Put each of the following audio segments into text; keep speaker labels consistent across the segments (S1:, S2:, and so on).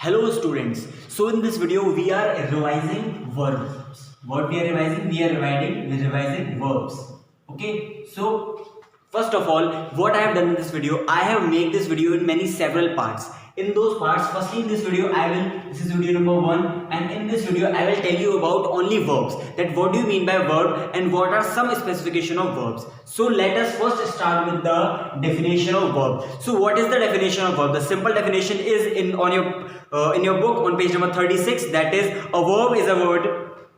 S1: Hello students. So in this video we are revising verbs. What we are revising? We are revising verbs. Okay. So first of all, what I have done in this video, I have made this video in several parts. In those parts, firstly in this video this is video number 1, and in this video I will tell you about only verbs. That what do you mean by verb and what are some specification of verbs. So let us first start with the definition of verb. So what is the definition of verb? The simple definition is in your book on page number 36. That is, a verb is a word.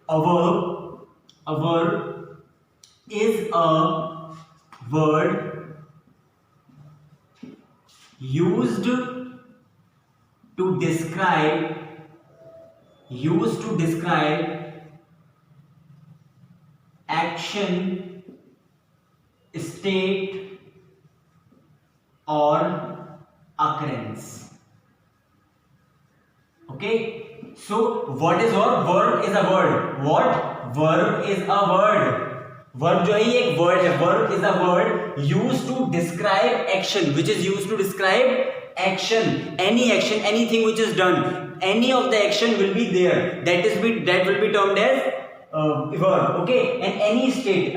S1: A verb is a word used to describe action, state or occurrence. Okay, so what is verb? Verb is a word. What? Verb is a word. Verb जो है ये एक word है. Verb is a word used to describe action, which is used to describe action, any action, anything which is done, any of the action will be there. That will be termed as verb. Okay, and any state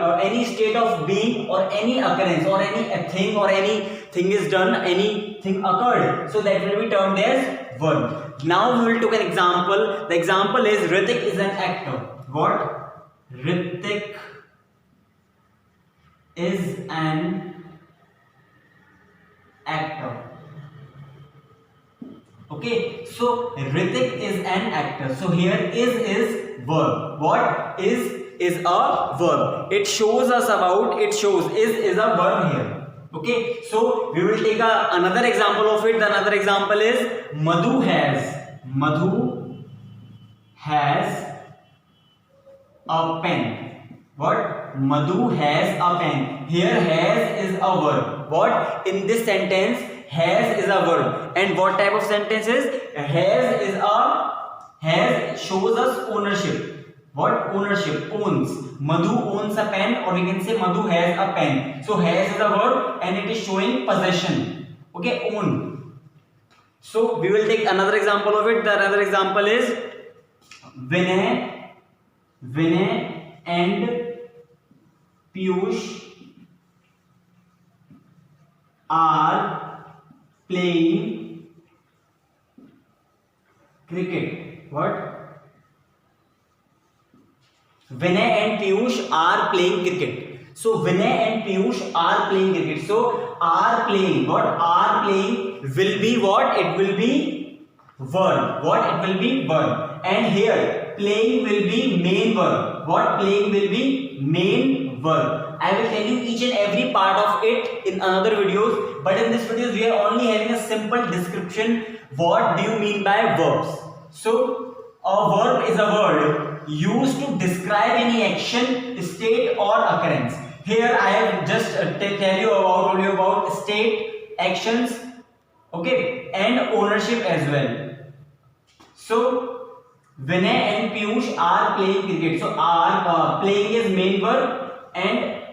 S1: of being or any occurrence or any thing or anything is done, anything occurred. So that will be termed as verb. Now we will take an example. The example is Ritik is an actor. What? Ritik is an actor. Okay, so Ritik is an actor. So here is verb. What is a verb? It shows us about, it shows is a verb here. Okay, so we will take another example of it. The another example is Madhu has a pen. What? Madhu has a pen. Here has is a verb. What? In this sentence, has is a verb. And what type of sentence is? Has shows us ownership. What? Ownership. Owns. Madhu owns a pen, or we can say Madhu has a pen. So has is a verb and it is showing possession. Okay, own. So we will take another example of it. The another example is Vinay and Piyush are playing cricket. What? Vinay and Piyush are playing cricket. So Vinay and Piyush are playing cricket. So are playing. What? Are playing will be what? It will be verb. What? It will be verb. And here playing will be main verb. What? Playing will be main verb. I will tell you each and every part of it in another videos, but in this video we are only having a simple description. What do you mean by verbs? So a verb is a word used to describe any action, state or occurrence. Here I have just told you about state, actions, okay, and ownership as well. So Vinay and Piyush are playing cricket. So are playing is main verb and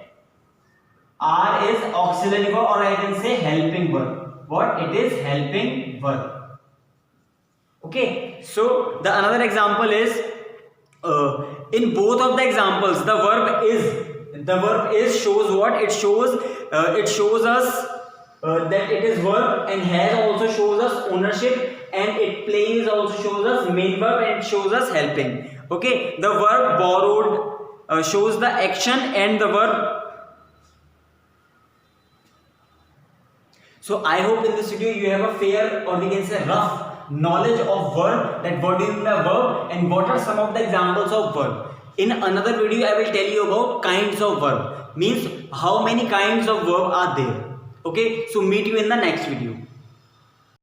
S1: are is auxiliary verb, or I can say helping verb. What? It is helping verb. Okay, so the another example is in both of the examples the verb is shows what? It shows us that it is verb, and has also shows us ownership, and it playing also shows us main verb and shows us helping. Okay, the verb borrowed shows the action and the verb. So I hope in this video you have a fair, or we can say rough knowledge of verb, that what do you mean by verb and what are some of the examples of verb. In another video I will tell you about kinds of verb, means how many kinds of verb are there. Okay, so meet you in the next video.